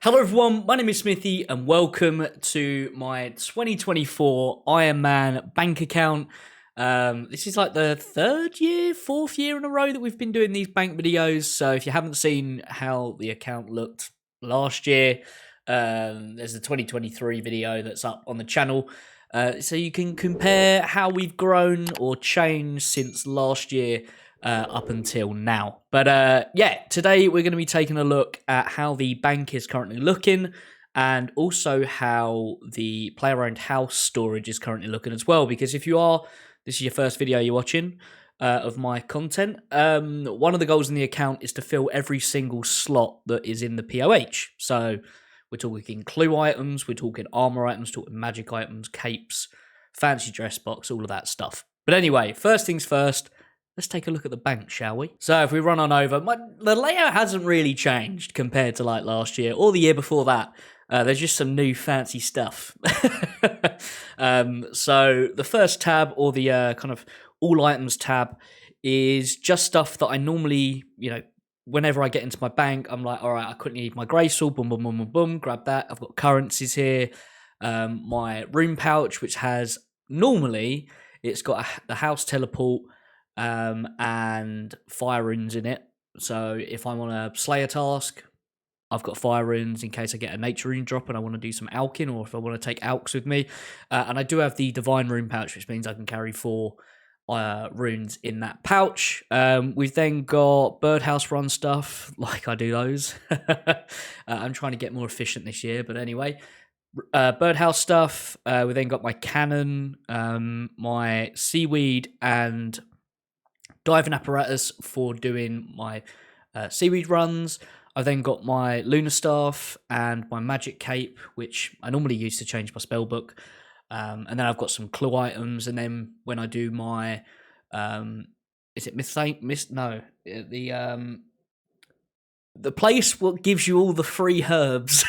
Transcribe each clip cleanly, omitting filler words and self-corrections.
Hello everyone, my name is Smithy and welcome to my 2024 Ironman bank account. This is like the fourth year in a row that we've been doing these bank videos. So if you haven't seen how the account looked last year, there's the 2023 video that's up on the channel. So you can compare how we've grown or changed since last year up until now. But yeah, today we're going to be taking a look at how the bank is currently looking and also how the player-owned house storage is currently looking as well. Because if you are, this is your first video you're watching of my content, one of the goals in the account is to fill every single slot that is in the PoH. So we're talking clue items, we're talking armor items, talking magic items, capes, fancy dress box, all of that stuff. But anyway, first things first, let's take a look at the bank, shall we? So if we run on over, the layout hasn't really changed compared to like last year or the year before that. There's just some new fancy stuff. So the first tab, or the kind of all items tab, is just stuff that I normally, whenever I get into my bank, I'm like, all right, I quickly need my grey sword, boom, boom, boom, boom, boom, grab that. I've got currencies here. My rune pouch, which has, normally, it's got the house teleport, and fire runes in it. So if I'm on a Slayer task, I've got fire runes in case I get a nature rune drop and I want to do some alching, or if I want to take alks with me. And I do have the divine rune pouch, which means I can carry 4 runes in that pouch. We've then got birdhouse run stuff, like I do those. I'm trying to get more efficient this year, but anyway. Birdhouse stuff. We then got my cannon, my seaweed, and diving apparatus for doing my seaweed runs. I've then got my lunar staff and my magic cape, which I normally use to change my spell book. And then I've got some clue items. And then when I do my, is it the place what gives you all the free herbs.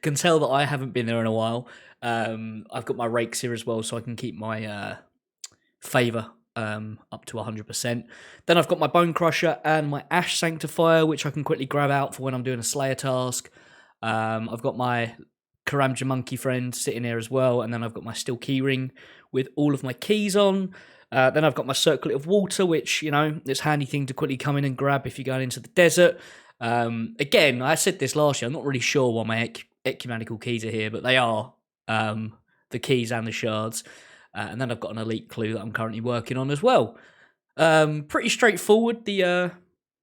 Can tell that I haven't been there in a while. I've got my rakes here as well, so I can keep my favor up to 100%. Then I've got my bone crusher and my ash sanctifier, which I can quickly grab out for when I'm doing a slayer task. I've got my Karamja monkey friend sitting here as well, and then I've got my steel keyring with all of my keys on. Then I've got my circlet of water, which, it's a handy thing to quickly come in and grab if you're going into the desert. Again, I said this last year, I'm not really sure why my ecumenical keys are here, but they are the keys and the shards. And then I've got an elite clue that I'm currently working on as well. Pretty straightforward, the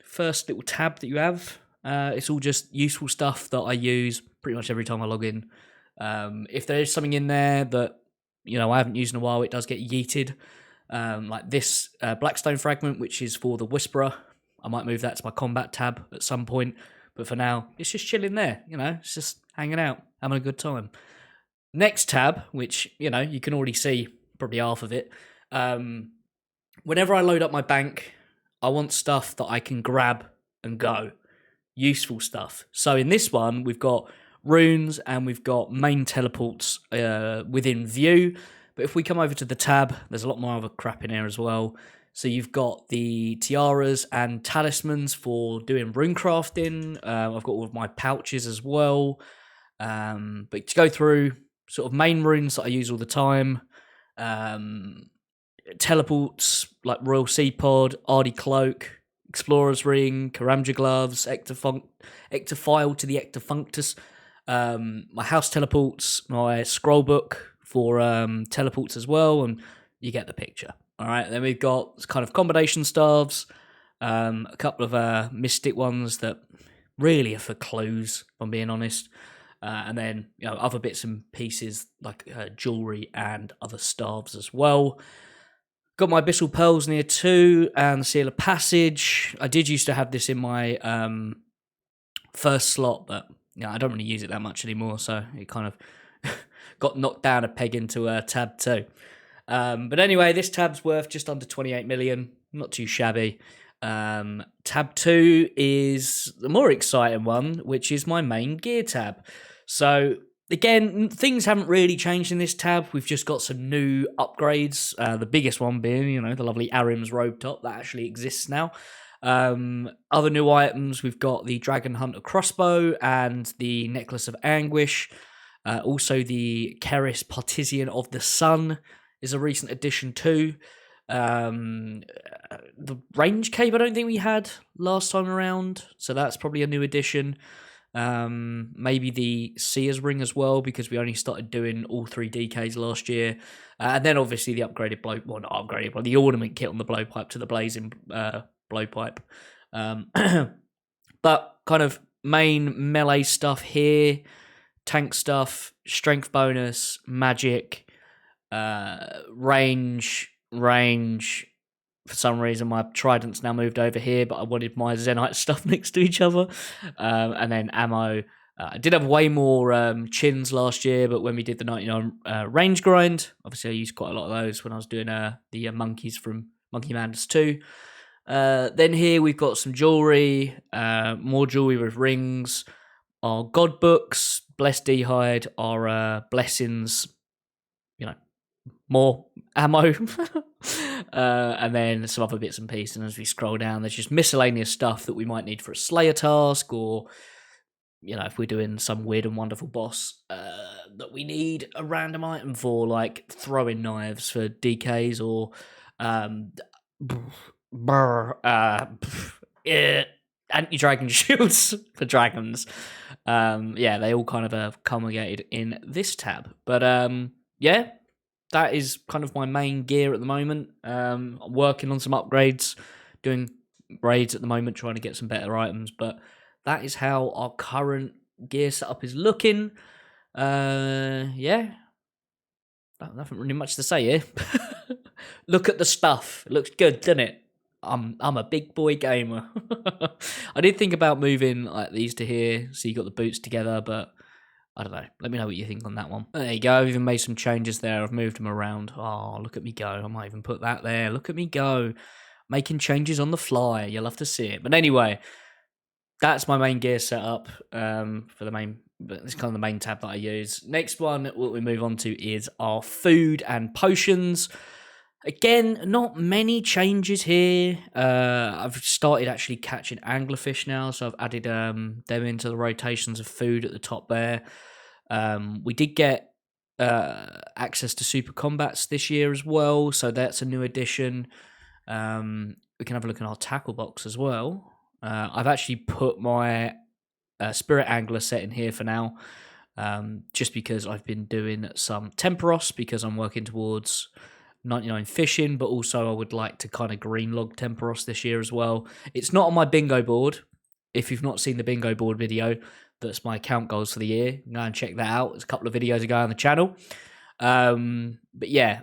first little tab that you have. It's all just useful stuff that I use pretty much every time I log in. If there is something in there that, I haven't used in a while, it does get yeeted. Like this Blackstone fragment, which is for the Whisperer. I might move that to my combat tab at some point. But for now, it's just chilling there, it's just hanging out, having a good time. Next tab, which, you can already see probably half of it. Whenever I load up my bank, I want stuff that I can grab and go. Useful stuff. So in this one, we've got runes and we've got main teleports within view. But if we come over to the tab, there's a lot more other crap in here as well. So you've got the tiaras and talismans for doing rune crafting. I've got all of my pouches as well. But to go through sort of main runes that I use all the time, teleports like Royal Sea Pod, Ardy Cloak, Explorer's Ring, Karamja Gloves, Ectophile to the Ectofunctus, my house teleports, my scroll book for teleports as well, and you get the picture. All right, then we've got kind of combination staves, a couple of mystic ones that really are for clues, if I'm being honest. And then other bits and pieces like jewelry and other staves as well. Got my Abyssal Pearls near too, and the Seal of Passage. I did used to have this in my first slot, but I don't really use it that much anymore, so it kind of got knocked down a peg into tab 2. But anyway, this tab's worth just under 28 million, not too shabby. Tab 2 is the more exciting one, which is my main gear tab. So again, things haven't really changed in this tab. We've just got some new upgrades. The biggest one being, the lovely Arim's robe top that actually exists now. Other new items, we've got the Dragon Hunter crossbow and the Necklace of Anguish. Also, the Keris Partisan of the Sun is a recent addition too. The range cape I don't think we had last time around, so that's probably a new addition. Maybe the Seer's Ring as well, because we only started doing all 3 DKs last year. And then obviously the upgraded not upgraded, but the ornament kit on the blowpipe to the blazing blowpipe. But kind of main melee stuff here, tank stuff, strength bonus, magic, range. For some reason, my trident's now moved over here, but I wanted my Zenite stuff next to each other. And then ammo. I did have way more chins last year, but when we did the 99 range grind, obviously I used quite a lot of those when I was doing the monkeys from Monkey Madness 2. Then here we've got some jewelry, more jewelry with rings, our god books, blessed d'hide, our blessings, more ammo, and then some other bits and pieces. And as we scroll down, there's just miscellaneous stuff that we might need for a Slayer task, or if we're doing some weird and wonderful boss that we need a random item for, like throwing knives for DKs, or anti-dragon shields for dragons. They all kind of have culminated in this tab. But that is kind of my main gear at the moment. I'm working on some upgrades, doing raids at the moment, trying to get some better items. But that is how our current gear setup is looking. Nothing really much to say here. Look at the stuff. It looks good, doesn't it? I'm a big boy gamer. I did think about moving like these to here, so you got the boots together, but I don't know. Let me know what you think on that one. There you go. I've even made some changes there. I've moved them around. Oh, look at me go. I might even put that there. Look at me go. Making changes on the fly. You'll have to see it. But anyway, that's my main gear setup for the main. It's kind of the main tab that I use. Next one, what we move on to is our food and potions. Again, not many changes here. I've started actually catching anglerfish now, so I've added them into the rotations of food at the top there. We did get access to super combats this year as well, so that's a new addition. We can have a look in our tackle box as well. I've actually put my spirit angler set in here for now, just because I've been doing some Temperos, because I'm working towards 99 fishing, but also I would like to kind of green log Temperos this year as well. It's not on my bingo board. If you've not seen the bingo board video, that's my account goals for the year. Go and check that out. There's a couple of videos ago on the channel. But yeah,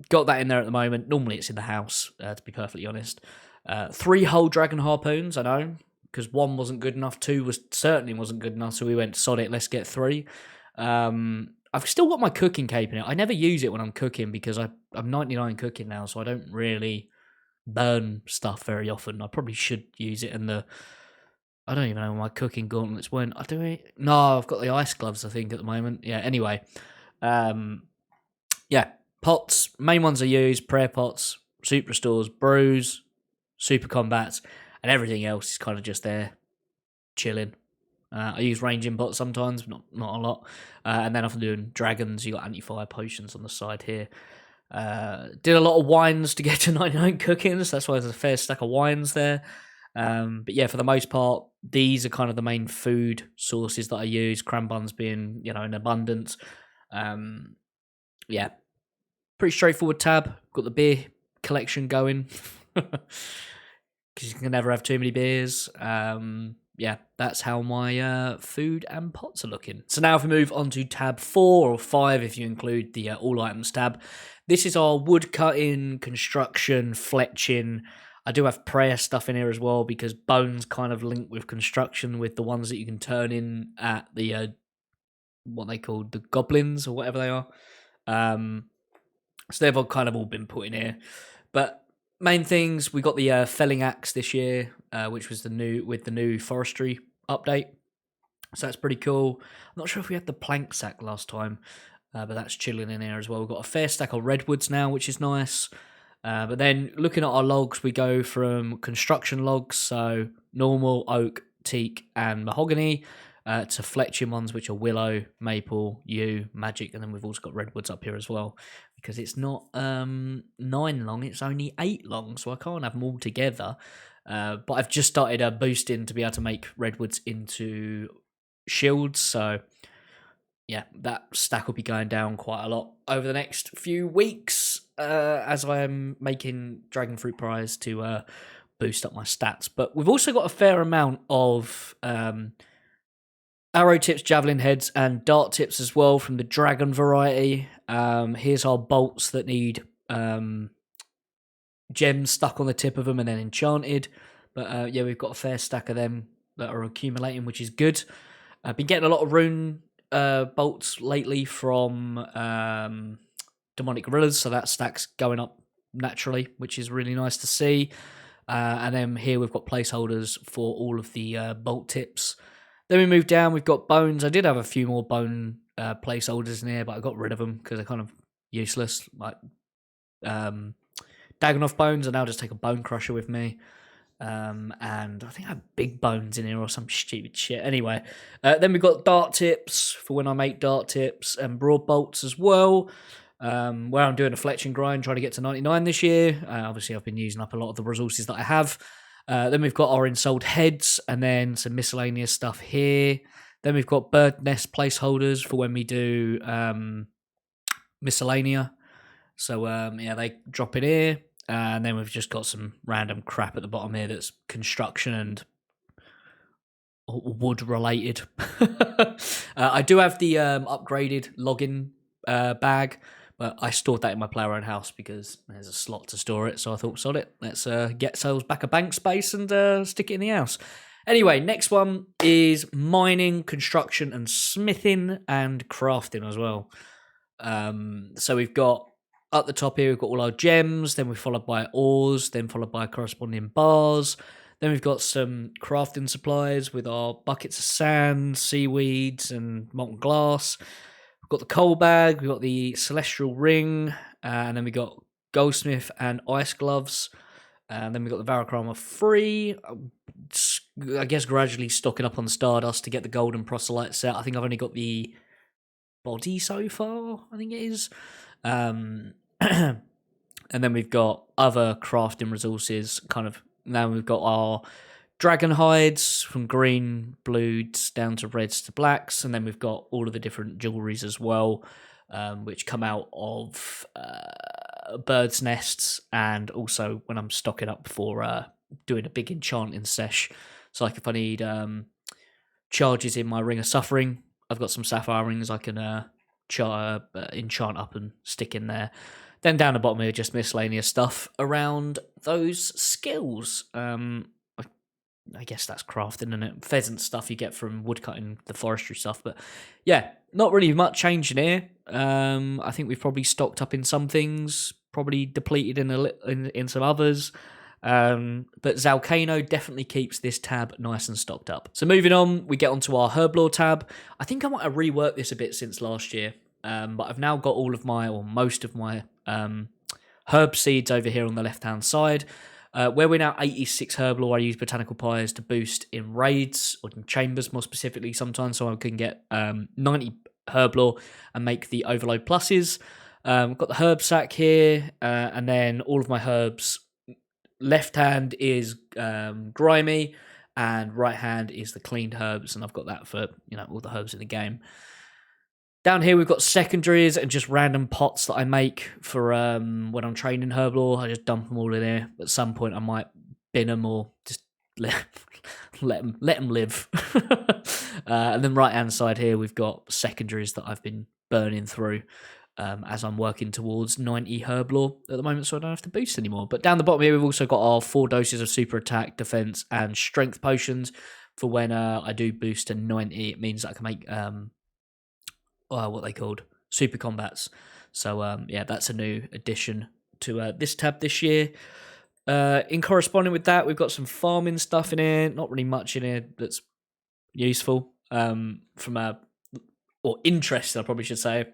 got that in there at the moment. Normally it's in the house, to be perfectly honest. 3 whole dragon harpoons, I know, because 1 wasn't good enough, 2 certainly wasn't good enough, so we went, sod it, let's get 3. I've still got my cooking cape in it. I never use it when I'm cooking because I'm 99 cooking now, so I don't really burn stuff very often. I probably should use it. And I don't even know where my cooking gauntlets went. I do it. No, I've got the ice gloves, I think, at the moment. Yeah. Anyway, pots. Main ones I use: prayer pots, soup restores, brews, super combats, and everything else is kind of just there, chilling. I use ranging pots sometimes, but not a lot. And then after doing dragons, you got anti-fire potions on the side here. Did a lot of wines to get to 99 cookings. That's why there's a fair stack of wines there. But yeah, for the most part, these are kind of the main food sources that I use. Cran buns being, in abundance. Yeah, pretty straightforward tab. Got the beer collection going because you can never have too many beers. Yeah, that's how my food and pots are looking. So now if we move on to tab 4 or 5, if you include the all items tab, this is our woodcutting, construction, fletching. I do have prayer stuff in here as well because bones kind of link with construction with the ones that you can turn in at the, what they call the goblins or whatever they are. So they've all kind of all been put in here. But main things, we got the felling axe this year, which was the new forestry update. So that's pretty cool. I'm not sure if we had the plank sack last time, but that's chilling in here as well. We've got a fair stack of redwoods now, which is nice. But then looking at our logs, we go from construction logs, so normal, oak, teak, and mahogany, to fletching ones, which are willow, maple, yew, magic, and then we've also got redwoods up here as well, because it's not 9 long, it's only 8 long, so I can't have them all together. But I've just started boosting to be able to make redwoods into shields, so yeah, that stack will be going down quite a lot over the next few weeks, as I am making dragon fruit pies to boost up my stats. But we've also got a fair amount of arrow tips, javelin heads, and dart tips as well from the dragon variety. Here's our bolts that need gems stuck on the tip of them and then enchanted. But yeah, we've got a fair stack of them that are accumulating, which is good. I've been getting a lot of rune bolts lately from demonic gorillas, so that stack's going up naturally, which is really nice to see. And then here we've got placeholders for all of the bolt tips. Then we move down, we've got bones. I did have a few more bone placeholders in here, but I got rid of them because they're kind of useless. Like Dagonoth bones, and I'll just take a bone crusher with me. And I think I have big bones in here or some stupid shit. Anyway, then we've got dart tips for when I make dart tips, and broad bolts as well, where I'm doing a fletching grind, trying to get to 99 this year. Obviously, I've been using up a lot of the resources that I have. Then we've got our ensouled heads, and then some miscellaneous stuff here. Then we've got bird nest placeholders for when we do miscellanea. So yeah, they drop in here. And then we've just got some random crap at the bottom here that's construction and wood related. I do have the upgraded login bag, but I stored that in my player own house because there's a slot to store it. So I thought, sod it, let's get sales back a bank space and stick it in the house. Anyway, next one is mining, construction, and smithing and crafting as well. So we've got at the top here, we've got all our gems, then we're followed by ores, then followed by corresponding bars. Then we've got some crafting supplies with our buckets of sand, seaweeds, and molten glass. We've got the coal bag, we've got the celestial ring, and then we've got goldsmith and ice gloves. And then we've got the Varachroma free. I guess gradually stocking up on Stardust to get the golden proselyte set. I think I've only got the body so far, I think it is. And then we've got other crafting resources. Kind of now we've got our dragon hides from green, blues down to reds to blacks, and then we've got all of the different jewelries as well, which come out of birds' nests, and also when I'm stocking up for doing a big enchanting sesh. So like if I need charges in my ring of suffering, I've got some sapphire rings I can enchant up and stick in there. Then down the bottom here, just miscellaneous stuff around those skills. I guess that's crafting, isn't it? Pheasant stuff you get from woodcutting, the forestry stuff. But yeah, not really much change in here. I think we've probably stocked up in some things, probably depleted in some others. But Zalcano definitely keeps this tab nice and stocked up. So moving on, we get onto our herb lore tab. I think I might have reworked this a bit since last year, but I've now got all of my, or most of my herb seeds over here on the left hand side. Where we're now 86 herb lore, I use botanical pies to boost in raids, or in chambers more specifically sometimes, so I can get 90 herb lore and make the overload pluses. I've got the herb sack here, and then all of my herbs. Left hand is grimy, and right hand is the cleaned herbs, and I've got that for all the herbs in the game. Down here we've got secondaries and just random pots that I make for when I'm training herb lore. I just dump them all in here. At some point I might bin them or just let them live. And then right hand side here we've got secondaries that I've been burning through. As I'm working towards 90 herb lore at the moment, so I don't have to boost anymore. But down the bottom here, we've also got our 4 doses of super attack, defense, and strength potions for when I do boost to 90. It means that I can make what they called super combats. So yeah, that's a new addition to this tab this year. In corresponding with that, we've got some farming stuff in here. Not really much in here that's useful or interesting, I probably should say.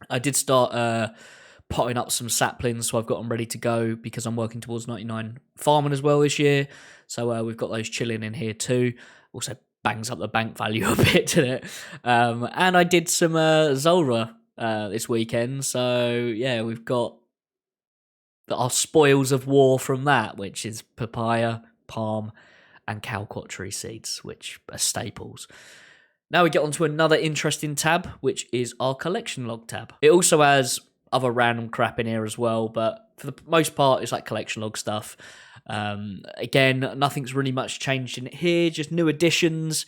I did start potting up some saplings, so I've got them ready to go because I'm working towards 99 farming as well this year. So we've got those chilling in here too. Also bangs up the bank value a bit, doesn't it? And I did some Zolra this weekend, so yeah, we've got our spoils of war from that, which is papaya, palm, and calquatry seeds, which are staples. Now we get on to another interesting tab, which is our collection log tab. It also has other random crap in here as well, but for the most part, it's like collection log stuff. Again, nothing's really much changed in it here, just new additions,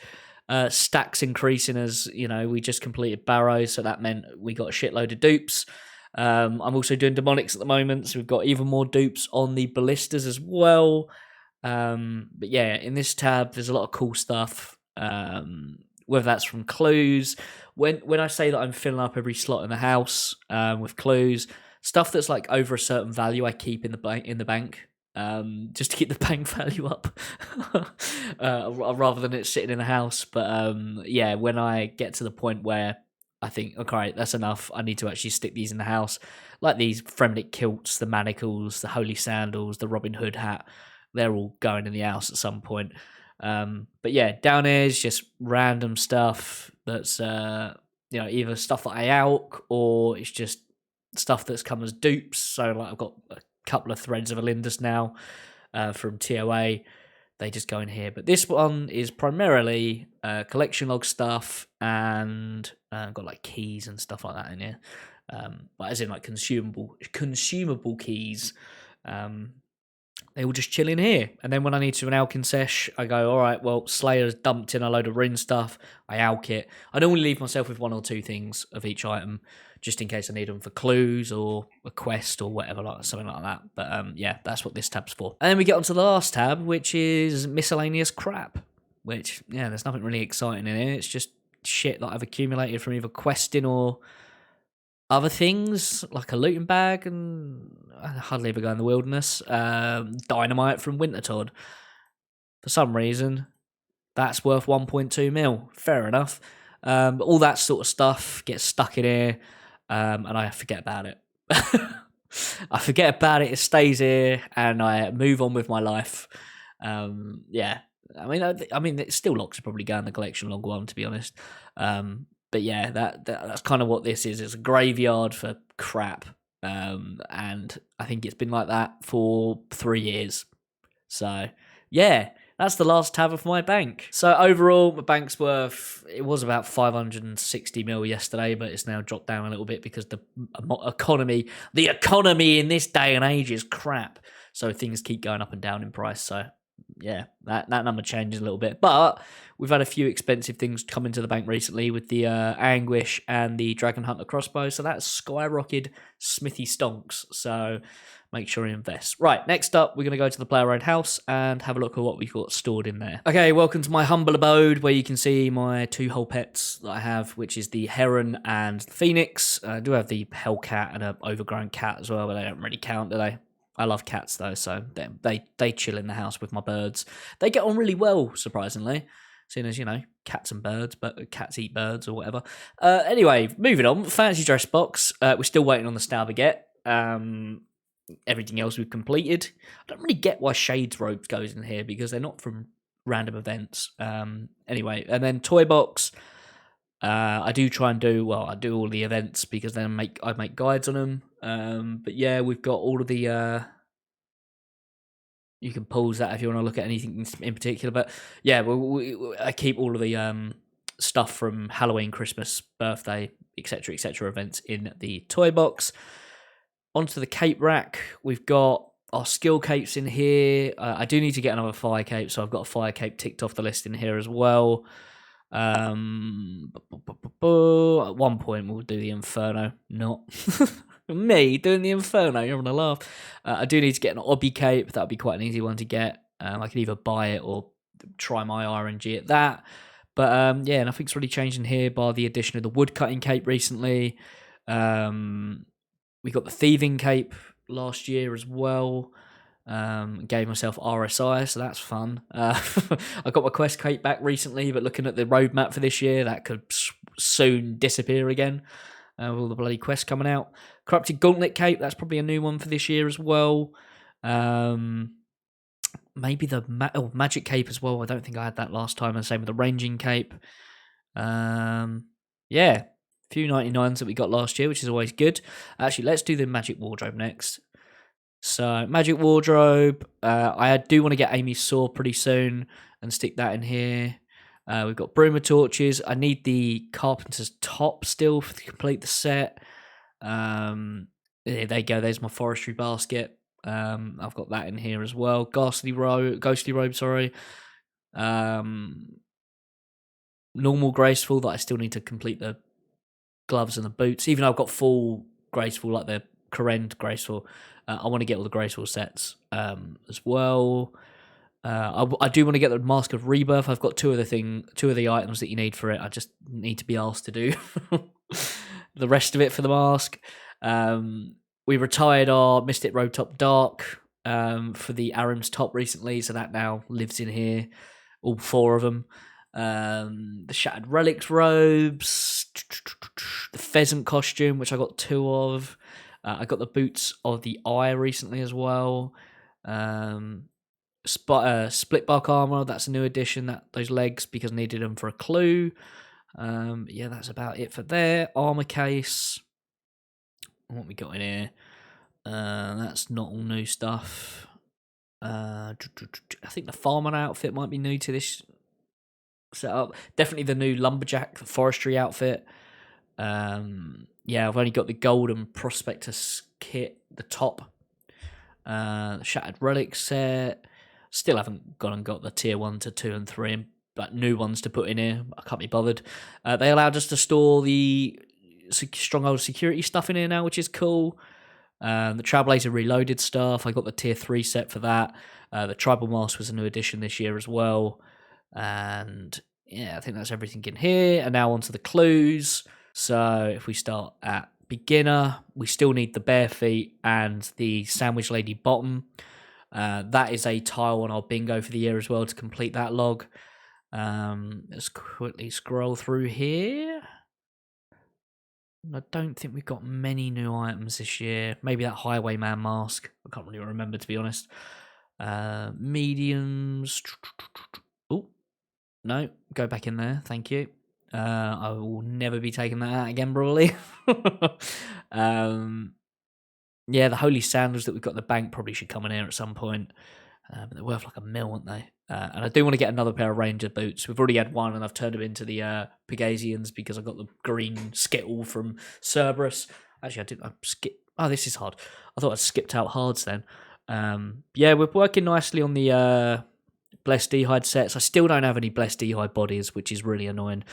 stacks increasing as, you know, we just completed Barrow, so that meant we got a shitload of dupes. I'm also doing demonics at the moment, so we've got even more dupes on the ballistas as well. But yeah, in this tab, there's a lot of cool stuff. Whether that's from clues. When I say that I'm filling up every slot in the house with clues, stuff that's like over a certain value, I keep in the bank, just to keep the bank value up, rather than it sitting in the house. But yeah, when I get to the point where I think, okay, that's enough, I need to actually stick these in the house, like these Fremnik kilts, the manacles, the holy sandals, the Robin Hood hat, they're all going in the house at some point. But yeah, down here is just random stuff that's either stuff that I alch, or it's just stuff that's come as dupes. So like I've got a couple of threads of Alindus now from TOA. They just go in here. But this one is primarily collection log stuff, and got like keys and stuff like that in here. But as in like consumable keys. They will just chill in here. And then when I need to an alching sesh, I go, all right, well, Slayer's dumped in a load of rune stuff. I alch it. I normally leave myself with 1 or 2 things of each item, just in case I need them for clues or a quest or whatever, like something like that. But yeah, that's what this tab's for. And then we get onto the last tab, which is miscellaneous crap, which, yeah, there's nothing really exciting in here. It's just shit that I've accumulated from either questing or other things, like a looting bag, and I hardly ever go in the wilderness. Dynamite from Wintertodd. For some reason, that's worth 1.2 mil. Fair enough. But all that sort of stuff gets stuck in here, and I forget about it. I forget about it. It stays here, and I move on with my life. Yeah, I mean, it still locks to probably go in the collection log one, to be honest. But yeah, that's kind of what this is. It's a graveyard for crap. And I think it's been like that for 3 years. So yeah, that's the last tab of my bank. So overall, my bank's worth, it was about 560 mil yesterday, but it's now dropped down a little bit because the economy in this day and age is crap. So things keep going up and down in price. So yeah, that number changes a little bit. But we've had a few expensive things come into the bank recently with the Anguish and the Dragon Hunter crossbow. So that's skyrocketed Smithy stonks. So make sure you invest. Right, next up, we're going to go to the player owned house and have a look at what we've got stored in there. Okay, welcome to my humble abode where you can see my 2 whole pets that I have, which is the Heron and the Phoenix. I do have the Hellcat and an overgrown cat as well, but they don't really count, do they? I love cats though, so they chill in the house with my birds. They get on really well, surprisingly, seeing as, you know, cats and birds, but cats eat birds or whatever. Anyway, moving on. Fancy dress box. We're still waiting on the Star Baguette. Everything else we've completed. I don't really get why Shades Robes goes in here because they're not from random events. Anyway, and then toy box. I do try and do I do all the events because then I make guides on them. But yeah, we've got all of the. You can pause that if you want to look at anything in particular. But yeah, I keep all of the stuff from Halloween, Christmas, birthday, etc., events in the toy box. Onto the cape rack, we've got our skill capes in here. I do need to get another fire cape, so I've got a fire cape ticked off the list in here as well. At one point we'll do the Inferno. Not me doing the Inferno. You're gonna laugh. I do need to get an obby cape. That'd be quite an easy one to get. I can either buy it or try my RNG at that. But yeah, nothing's really changed in here by the addition of the woodcutting cape recently. We got the thieving cape last year as well. Gave myself RSI, so that's fun. I got my quest cape back recently, but looking at the roadmap for this year, that could soon disappear again. with all the bloody quests coming out. Corrupted Gauntlet Cape, that's probably a new one for this year as well. Maybe the Magic Cape as well. I don't think I had that last time. And same with the Ranging Cape. Yeah, a few 99s that we got last year, which is always good. Actually, let's do the Magic Wardrobe next. So, Magic Wardrobe. I do want to get Amy's sword pretty soon and stick that in here. We've got Broomer Torches. I need the Carpenter's Top still to complete the set. There you go. There's my Forestry Basket. I've got that in here as well. Ghostly Robe, sorry. Normal Graceful that I still need to complete the gloves and the boots. Even though I've got full Graceful, like the Corrend Graceful, I want to get all the Graceful sets as well. I do want to get the Mask of Rebirth. I've got two of the items that you need for it. I just need to be asked to do the rest of it for the mask. We retired our Mystic Robe Top Dark for the Aram's Top recently, so that now lives in here. All 4 of them. The Shattered Relics robes, the Pheasant costume, which I got 2 of. I got the Boots of the Eye recently as well. Split Bark Armor, that's a new addition, those legs, because I needed them for a clue. Yeah, that's about it for there. Armor case. What we got in here? That's not all new stuff. I think the Farmer outfit might be new to this setup. Definitely the new Lumberjack Forestry outfit. Yeah, I've only got the Golden Prospectus kit, the top. The Shattered Relics set. Still haven't gone and got the tier 1 to 2 and 3, but new ones to put in here. I can't be bothered. They allowed us to store the Stronghold security stuff in here now, which is cool. The Trailblazer Reloaded stuff, I got the tier 3 set for that. The Tribal Mask was a new addition this year as well. And yeah, I think that's everything in here. And now onto the clues. So if we start at beginner, we still need the bare feet and the Sandwich Lady bottom. That is a tile on our bingo for the year as well to complete that log. Let's quickly scroll through here. I don't think we've got many new items this year. Maybe that Highwayman mask. I can't really remember, to be honest. Mediums. Oh, no. Go back in there. Thank you. I will never be taking that out again, probably. Yeah, the Holy Sandals that we've got in the bank probably should come in here at some point. But they're worth like $1 million, aren't they? And I do want to get another pair of Ranger boots. We've already had one, and I've turned them into the Pegasians because I got the green Skittle from Cerberus. Actually, I skip. Oh, this is hard. I thought I'd skipped out hards then. Yeah, we're working nicely on the Blessed D'hide sets. I still don't have any Blessed D'hide bodies, which is really annoying.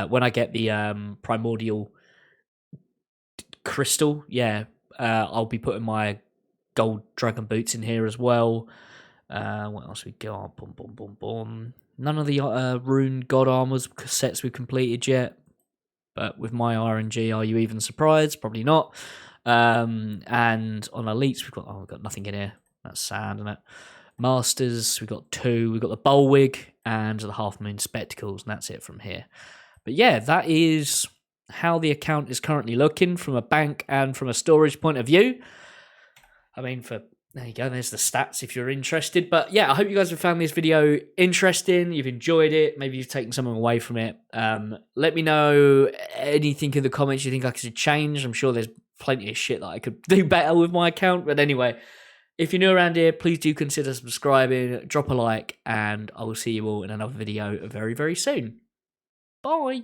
When I get the Primordial Crystal, yeah, I'll be putting my gold dragon boots in here as well. What else we got? Boom, boom, boom, boom. None of the Rune God Armors sets we've completed yet. But with my RNG, are you even surprised? Probably not. And on Elites, we've got nothing in here. That's sad, isn't it? Masters, we've got 2. We've got the Bullwig and the Half Moon Spectacles, and that's it from here. But yeah, that is how the account is currently looking from a bank and from a storage point of view. I mean, there you go, there's the stats if you're interested. But yeah, I hope you guys have found this video interesting. You've enjoyed it. Maybe you've taken something away from it. Let me know anything in the comments you think I should change. I'm sure there's plenty of shit that I could do better with my account. But anyway, if you're new around here, please do consider subscribing, drop a like, and I will see you all in another video very, very soon. Bye.